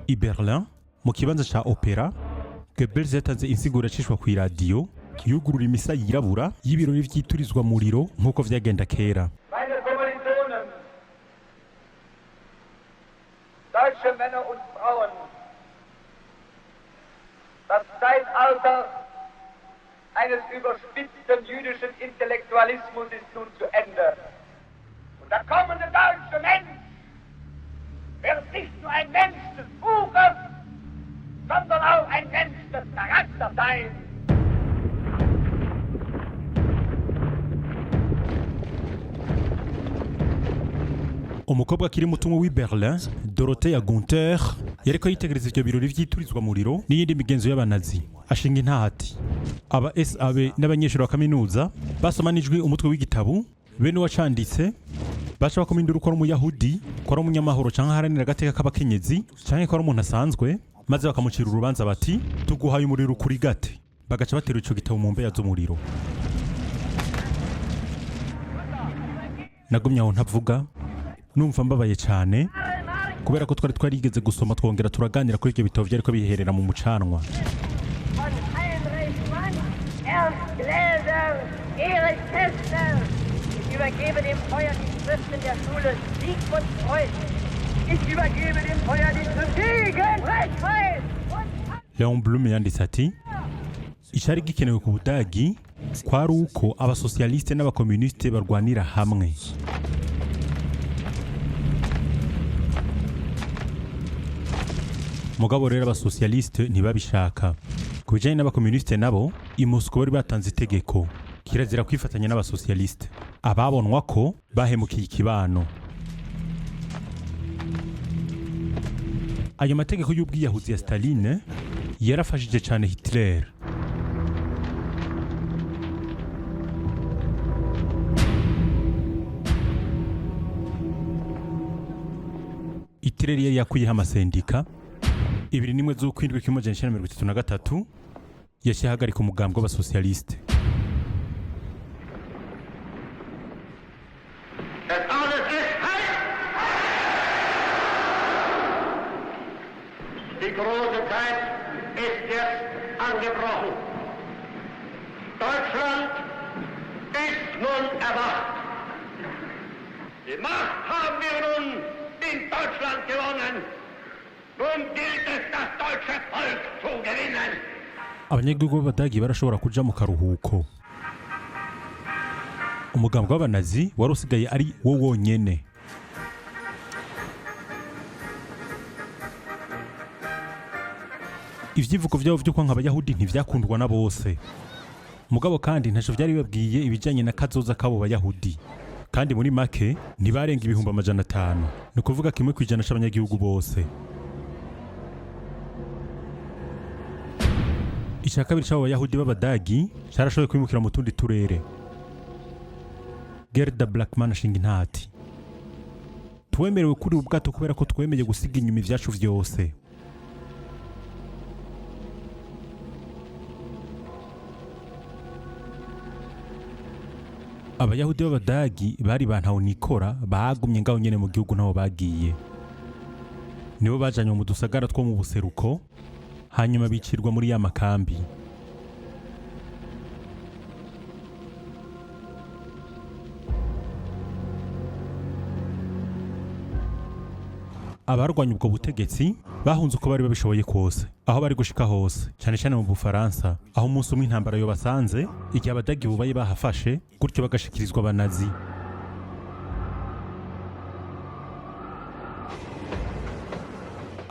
[SPEAKER 1] I Berlin, mu kibanza ca opera, Goebbels yatanze insiguro acishwa ku radio, yugurura imisa yirabura y'ibirori vy'iturizwa muriro nk'uko vyagenda kera.
[SPEAKER 7] Meine Kommilitonen, deutsche Männer und Frauen, das Zeitalter eines überspitzten jüdischen Intellektualismus ist nun zu Ende. Und der kommende deutsche Mensch wird nicht nur ein Mensch des Buches, sondern auch ein Mensch des Charakters sein.
[SPEAKER 1] umukobwa akiri muto w'i Berlin Dorothea Gunther yariko yitegereza ivyo birori vy'iturizwa muriro n'iyindi migenzo y'abanazi ashinga intahati aba SAB n'abanyeshuri ba kaminuza basomanijwe umutwe w'igitabu bene wacanditse baca bakomindura uko ari umuyahudi ko ari umunyamahoro canke haranira agateka k'abakenyezi canke ko ari umuntu asanzwe maze bakamucira urubanza bati tuguhaye umuriro ukuri gate bagaca batera ico gitabo mu mbeya z'umuriro. Nagumye aho ntavuga numva mbabaye cyane kubera ko twari twarigeze gusoma twongera turaganira kuri ibyo bitabo byariko biherera mu mucanwa.
[SPEAKER 8] Ich übergebe dem Feuer die Schriften der Schule Sigmund Freud. Ich übergebe dem Feuer die Schriften Freud.
[SPEAKER 1] Leon Blum yanditse ati icyari gikenewe ku Budagi kwari uko abasosialiste n'abakomuniste barwanira hamwe. Mugabo rero abasosialiste ntibabishaka. Ku bijyanye n'abakomuniste nabo i Moscow bari batanze itegeko kirazira kwifatanya n'abasosialiste ababonwa ko bahemukiye ikibano. Ayo mategeko y'ubwiyahuzi ya Staline yarafashije cyane Hitler. Hitler yari yakuyeho amasendika 2 z'ukwindwi 1933 yashihagarika umugambi w'abasosialiste.
[SPEAKER 2] Die große Zeit ist jetzt angebrochen. Deutschland ist nun erwacht. Die Macht haben wir nun in Deutschland gewonnen. Nun gilt es, das deutsche Volk zu gewinnen.
[SPEAKER 1] Abanyagihugu b'Abadagi barashobora kuja mu karuhuko. Umugambi w'abanazi wari usigaye ari wo wonyene. Ivyivugo vyabo vyo kwanka abayahudi ntivyakundwa na bose. Mugabo kandi ntaco vyari babwiye ibijanye na kazoza kabo bayahudi. Kandi muri make ntibarenga 500,000. Ni kuvuga kimwe kwijana c'abanyagihugu bose. Icya kabiri c'abo bayahudi b'Abadagi carashoboye kwimukira mu tundi turere. Gerda Blackman ashinga intati. Twemerewe kuri ubwato kubera ko twemeye gusiga inyuma ivyacu vyose. Abayahudi b'Abadagi bari bantaho nikora bagumye ngaho nyene mu gihugu nabo bagiye. Nibo bajanywe mu dusagara two mu buseruko hanyuma bicirwa muri ya makambi. Abarwanya ubwo butegetsi bahunze uko bari babishoboye kose aho bari gushika hose cyane cyane mu Bufaransa aho umunsi umwe intambara yo basanze igihe Abadagi bubaye bahafashe gutyo bagashikirizwa abanazi.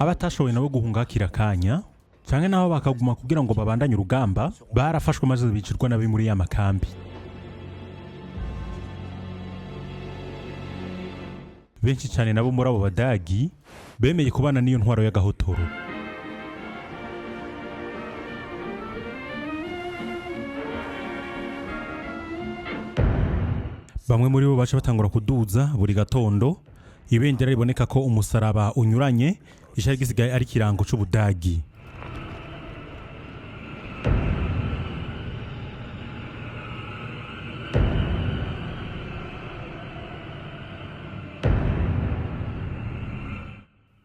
[SPEAKER 1] Abatashoboye nabo guhunga hakiri akanya cyane naho bakaguma kugira ngo babandanye urugamba barafashwe maze bicirwa nabi muri ya makambi. Benshi cyane nabo muri abo Badagi bemeye kubana n'iyo ntwaro y'agahotoro. Bamwe muri bo baje batangura kuduza buri gatondo ibendera riboneka ko umusaraba unyuranye ishari gisigaye ari kirango c'Ubudagi.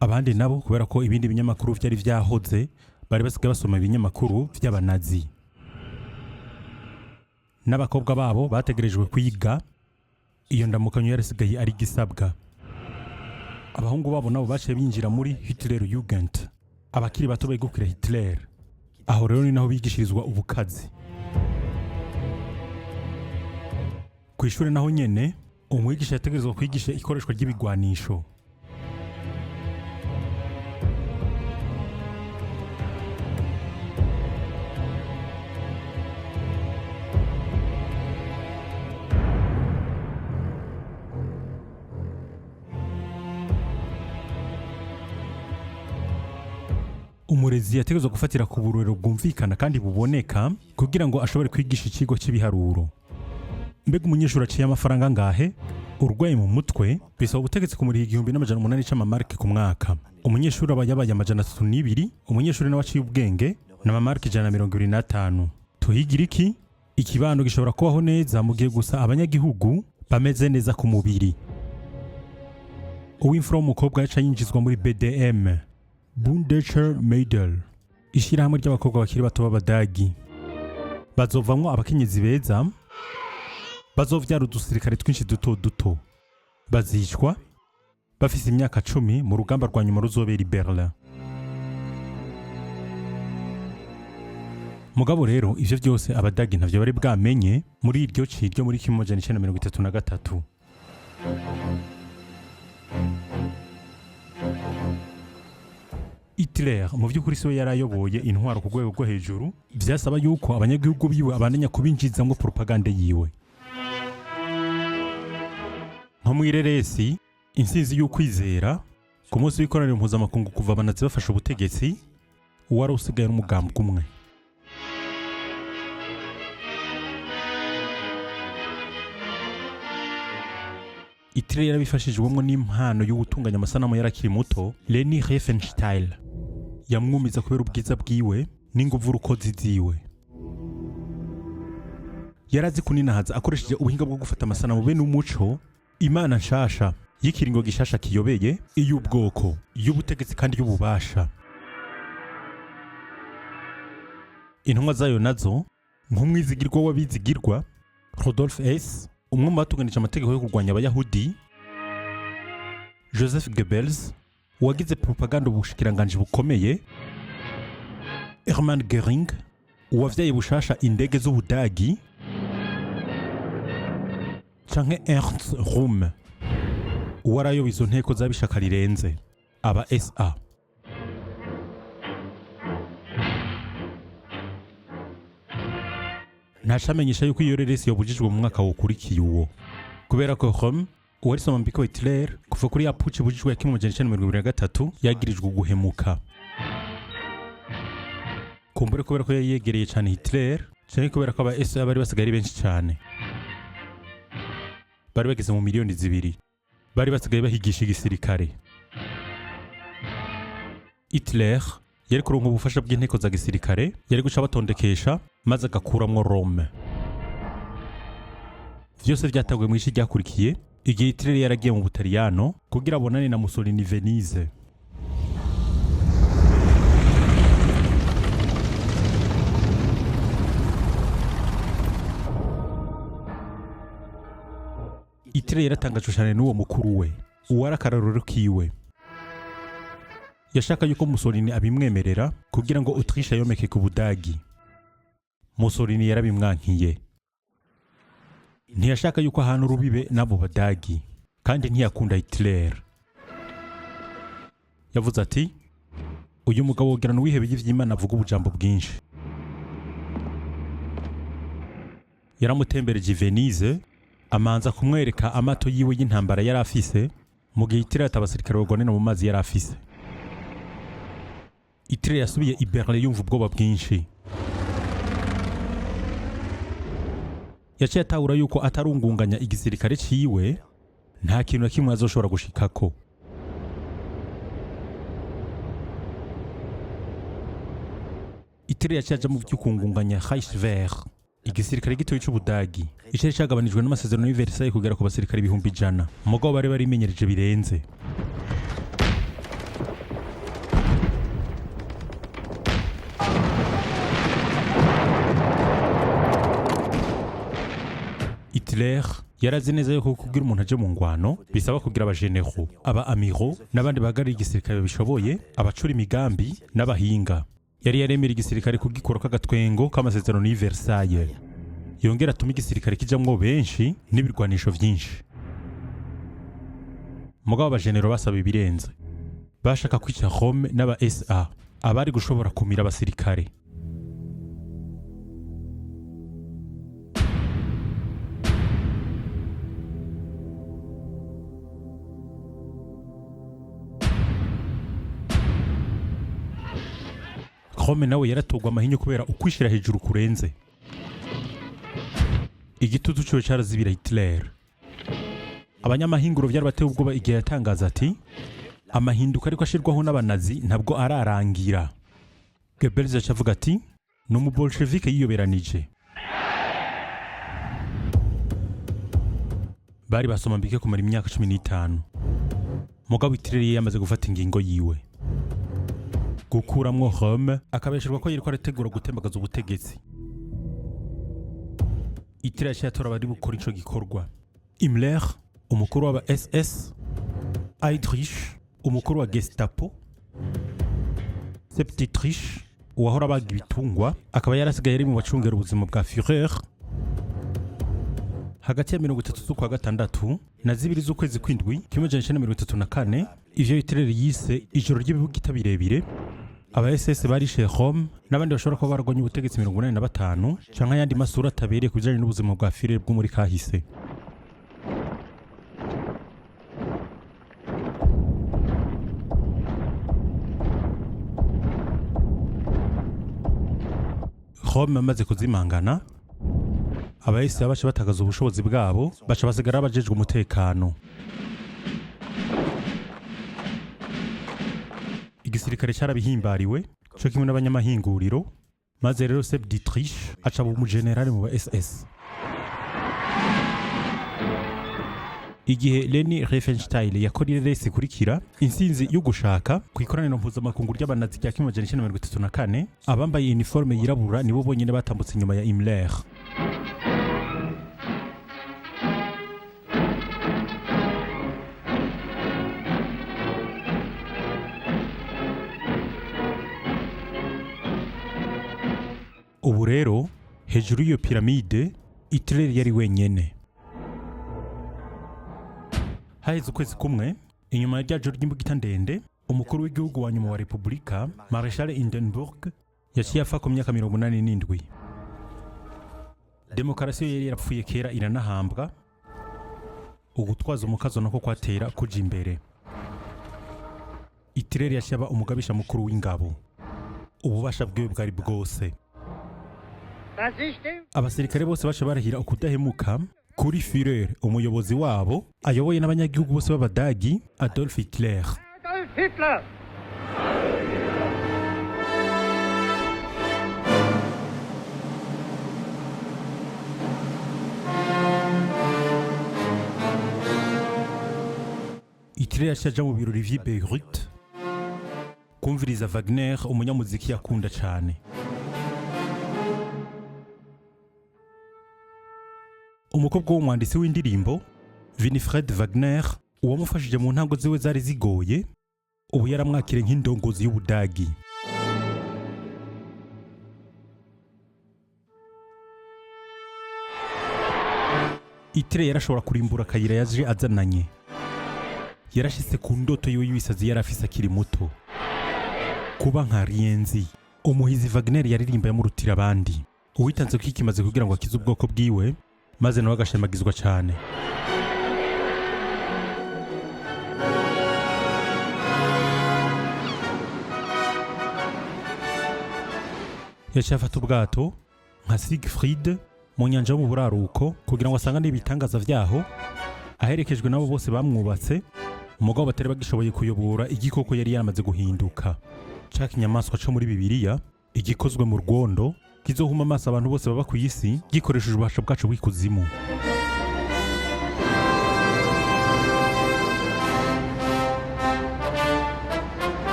[SPEAKER 1] Abandi nabo kubera ko ibindi binyamakuru byari vyahoze bari basigaye basoma ibinyamakuru by'abanazi. N'abakobwa babo bategerejwe kwiga iyo ndamukanyo yarasigaye ari gisabwa. Abahungu babo nabo baciye binjira muri Hitler Jugend. Abakiri bato begukira Hitler. Aho rero ni naho bigishirizwa ubukazi. Ku ishuri naho nyene umwigisha yategerezwa kwigisha ikoreshwa ry'ibigwanisho. umurezi yategerezwa gufatira ku burorero bwumvikana kandi buboneka kugira ngo ashobore kwigisha ikigo cy'ibiharuro. Mbega umunyeshuri aciye amafaranga ngahe? Urwaye mu mutwe bisaba ubutegetsi kumuriha 1,800 c'amamarke ku mwaka. Umunyeshuri aba yabaye 302, umunyeshuri nawe aciye ubwenge n'amamarke 125. Tuhigira iki? Ikibano gishobora kubaho neza mu gihe gusa abanyagihugu bameze neza ku mubiri. Uw'imfura w'umukobwa yaca yinjizwa muri BDM, Bundesher Mädel, ishyirahamwe ry'abakobwa bakiri bato b'Abadagi. Bazovamwo abakenyezi beza, bazovyara udusirikare twinshi duto duto. Bazicwa bafise imyaka 10 mu rugamba rwa nyuma ruzobera i Berlin. Mugabo rero ivyo byose Abadagi ntavyo bari bwamenye muri iryo ci ryo muri 1933. Hitler mu by'ukuri siwe yarayoboye intwaro ku rwego rwo hejuru, byasaba yuko abanyagihugu biwe abandanya kubinjizamwo propaganda yiwe. Nko mu ireresi insinzi y'ukwizera ku munsi w'ikoraniro mpuzamakungu kuva abanazi bafashe ubutegetsi, uwari usigaye n'umugambi umwe. Hitler yarabifashijwemo n'impano yo gutunganya amasanamu yarakiri muto, Leni Riefenstahl. Yamwumiza kubera ubwiza bwiwe n'inguvu urukozi ziwe. Yarazi kuninahaza akoresheje ubuhinga bwo gufata amasanamu be n'umuco, imana nshasha y'ikiringo gishasha kiyobeye, iy'ubwoko, y'ubutegetsi kandi y'ububasha. Intumwa zayo nazo nk'umwizigirwa w'abizigirwa Rudolf Hess, umwe mu batunganije amategeko yo kurwanya abayahudi, Joseph Goebbels wagize propaganda ubushikiranganje bukomeye, Hermann Göring uwavyaye bushasha indege z'Ubudagi, canke Ernst Röhm uwarayoboye izo nteko z'abishaka rirenze, aba SA. Ntacamenyesha yuko iyo reresi yobujijwe mu mwaka wokurikiye uwo, kubera ko Röhm uwari somambiko Hitler kuva kuri ya puci bujijwe ya 1923 yagirijwe guhemuka. Kumbure kubera ko yegereye cyane Hitler, cyane kubera ko aba SA bari basigaye ari benshi cyane, bari bageze mu miliyoni 2, bari basigaye bahigisha igisirikare. Hitler yari kuronka ubufasha bw'inteko za gisirikare, yari guca batondekesha maze agakuramwo Rome. Vyose vyataguye mu ici ryakurikiye igihe Hitler yaragiye mu Butaliyano kugira abonane na Mussolini Venise. Hitler yaratangajwe cyane n'uwo mukuru we, uwari akarorero kiwe. Yashaka yuko Mussolini abimwemerera kugira ngo Autriche yomeke ku Budagi. Mussolini yarabimwankiye. Ntiyashaka yuko ahantu rubibe nabo Badagi, kandi ntiyakunda Hitler. Yavuze ati, uyu mugabo wogira n'uwihebeye ivy'Imana avuga ubujambo bwinshi. Yaramutembereje Venise, amanza kumwereka amato yiwe y'intambara yari afise, mu gihe Hitler atabasirikare bagwanira mu mazi yari afise. Hitler yasubiye i Berlin yumva ubwoba bwinshi. Yaciye atahura yuko atarungunganya igisirikare ciwe, nta kintu na kimwe azoshobora gushikako. Hitler yaciye aja mu vy'ukungunganya Reichswehr, igisirikare gitoyi c'Ubudagi. Icari cagabanijwe n'amasezerano y'i Versailles kugera ku basirikare 100,000, mugabo bari barimenyereje birenze. Hitler yarazi neza yuko kugira umuntu aje mu ngwano bisaba kugira abajenero, aba amiro n'abandi bahagarariye igisirikare bishoboye, abacura imigambi n'abahinga. Yari yaremera igisirikare kugikora k'agatwengo k'amasezerano y'i Versailles. Yongera atuma igisirikare kijamwo benshi n'ibirwanisho vyinshi. Mugabo abajenero basaba ibirenze. Bashaka kwica Rome n'aba SA, abari gushobora kumira abasirikare. Rome nawe yaratogwa amahinyu kubera ukwishira hejuru kurenze. Igitutu cyo cyarazibira Hitler. Abanyamahinguro byarabateye ubwoba igihe yatangaza ati amahinduka ariko ashirwaho n'abanazi ntabwo ararangira. Goebbels yacavuga ati no mu bolshevike yiyoberanije. Bari basoma mbike kumara imyaka 15. Mugabo Hitler yamaze gufata ingingo yiwe. Gukuramwo Rome akabeshirwa ko yiriko arategura gutembagaza ubutegetsi. Hitler yatora bari bukora ico gikorwa. Himmler, umukuru wa SS, Heydrich, umukuru wa Gestapo, Septitrich, uwahora baga ibitungwa, akaba yarasigaye ari mu bacungera ubuzima bwa Führer. Hagati ya 30 z'ukwa gatandatu na 2 z'ukwezi kw'indwi 1934, ivyo Hitler yise ijoro ry'ibibugita birebire, aba SS barishe Rome n'abandi bashobora kuba baragwanye ubutegetsi 85 canke yandi masura atabereye kujanye n'ubuzima bwa Führer bwo muri kahise. Rome amaze kuzimangana, abayise baje batagaza ubushobozi bwabo, baca basigara abajejwe umutekano. Igisirikare cyarabihimbariwe cyo kimwe n'abanyamahinguriro, maze rero Septitrich aca mu general mu SS. Igihe Leni Riefenstahl yakorire rese kurikira insinzi yo gushaka ku ikoraniro mpuzamakungu ry'abanazi rya 1934, abambaye uniforme yirabura nibo bonyine batambutse inyuma ya Himmler. Ubu rero hejuru y'iyo piramide Hitler yari wenyene. Haheze ukwezi kumwe inyuma ya joro ry'imbugita ndende, umukuru w'igihugu wa nyuma wa Republika Marshal Hindenburg yaciye afa ku myaka 87. Demokarasi yari yarapfuye kera iranahambwa, ugutwaza umukazo nako kwatera kuja imbere. Hitler yashaba umugabisha mukuru w'ingabo, ububasha bwiwe bwari bwose. Abasirikare bose baje barahira ukudahemuka kuri Führer, umuyobozi wabo ayoboye n'abanyagihugu bose b'Abadagi, Adolf Hitler.
[SPEAKER 3] Adolf Hitler!
[SPEAKER 1] Hitler yashaje mu birori vy'i Beirut kumviriza Wagner, umunyamuziki yakunda cyane. Umukobwa w'umwanditsi w'indirimbo Winifred Wagner, uwamufashije mu ntango ziwe zari zigoye, ubu yaramwakire nk'indongozi y'Ubudagi. Hitler yarashobora kurimbura akayira yaje azananye. Yarashitse ku ndoto yiwe y'ibisazi yarafise akiri muto. Kuba nka Rienzi, umuhizi Wagner yaririmba yamurutira abandi. Uwitanze kwikimaze kugira ngo akize ubwoko bwiwe, maze nawe agashemagizwa cyane. Yashafata ubwato nka Siegfried mu nyanja yo mu buraruko kugira ngo asangane ibitangaza vyaho, aherekejwe nabo bose bamwubatse, umugabo batari bagishoboye kuyobora igikoko yari yamaze guhinduka. Caka inyamaswa cyo muri Bibiliya, igikozwe mu rwondo, kizohuma amaso abantu bose baba ku isi, gikoresheje ububasha bwacu bw'ikuzimu.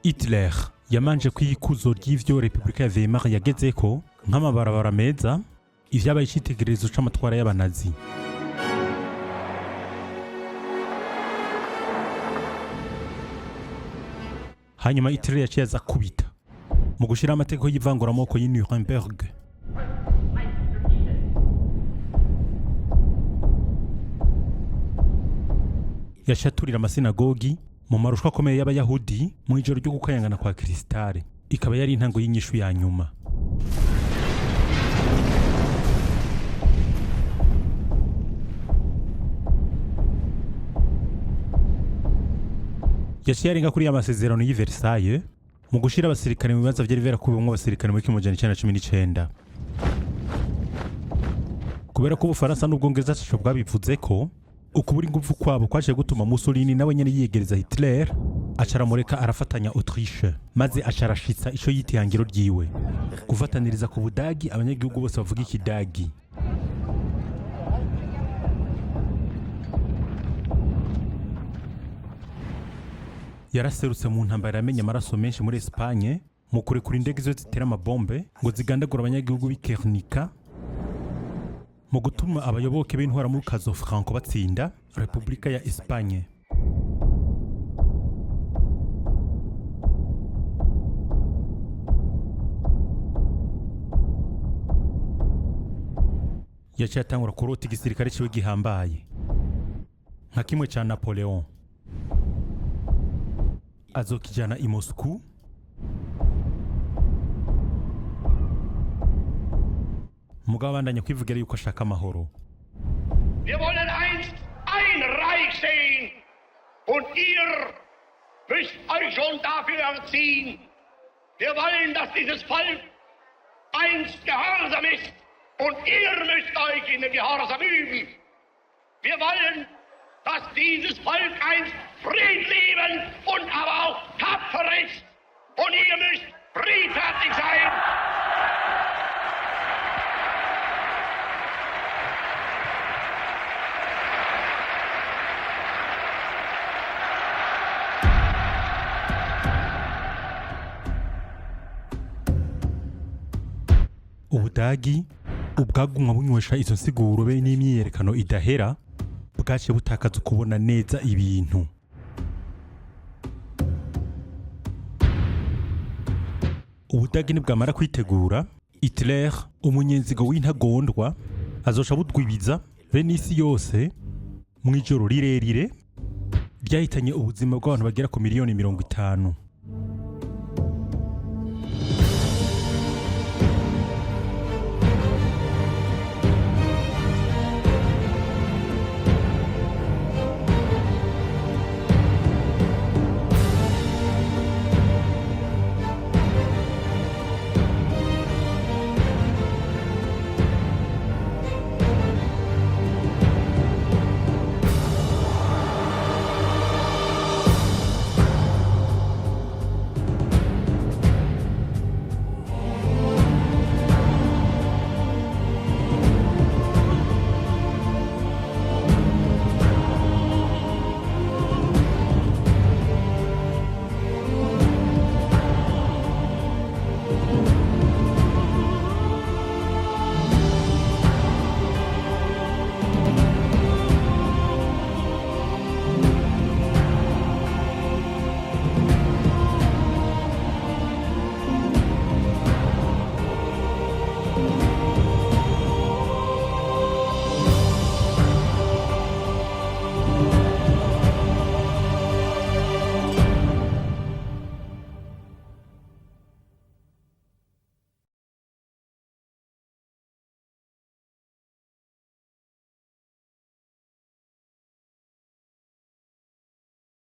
[SPEAKER 1] Hitler yamanje kwikuzo ry'ivyo Republika ya Weimar yagezeko nk'amabarabara meza, ivyabaye icitegererezo c'amatwara y'abanazi. Hanyuma Hitler yaciye aza kubita mu gushira amategeko y'ivanguramoko y'i Nuremberg. Yashaturira amasinagogi mu marushwa akomeye y'Abayahudi mu ijoro ryo gukayangana kwa Kristale, ikaba yari intango y'inyishu ya nyuma. Yaciye arenga kuri amasezerano y'i Versailles, mu gushira abasirikare mu bibanza vyari vyarakubiyemwo abasirikare muri 1919. Kubera ko Ubufaransa n'Ubwongereza ataco bwabivuze ko, ukubura ingufu kwabo kwaje gutuma Mussolini nawe nyene yiyegereza Hitler, acaramureka arafatanya Autriche, maze acarashitsa ico yitihangiro ryiwe, gufataniriza ku Budagi abanyagihugu bose bavuga ikidagi. Yaraserutse mu ntambara yamenye amaraso menshi muri Espagne, mu kurekura indege zo zitera amabombe ngo zigandagura abanyagihugu b'i Guernica, mu gutuma abayoboke b'intwara muri Cazo Franco batsinda Repubulika ya Espagne. Yaciye atangura kurota igisirikare ciwe gihambaye nka kimwe ca Napoleon. Azokijana i Moscou, mugabo abandanya kwivugira yuko ashaka amahoro.
[SPEAKER 2] Wir wollen einst ein Reich sehen und ihr müsst euch schon dafür erziehen. Wir wollen, dass dieses Volk einst gehorsam ist und ihr müsst euch in den Gehorsam üben. Wir wollen, dass dieses Volk einst friedlieben und aber auch tapfer ist. Und ihr müsst friedfertig sein.
[SPEAKER 1] Ubudagi ubwagumwa bunywesha izo nsiguro be n'imyiyerekano idahera, bwaciye butakaza kubona neza ibintu. Ubudagi nibwamara kwitegura, Hitler umunyenzigo w'intagondwa azosha budwibiza bene isi yose mu ijoro rirerire ryahitanye ubuzima bw'abantu bagera ku miliyoni 50.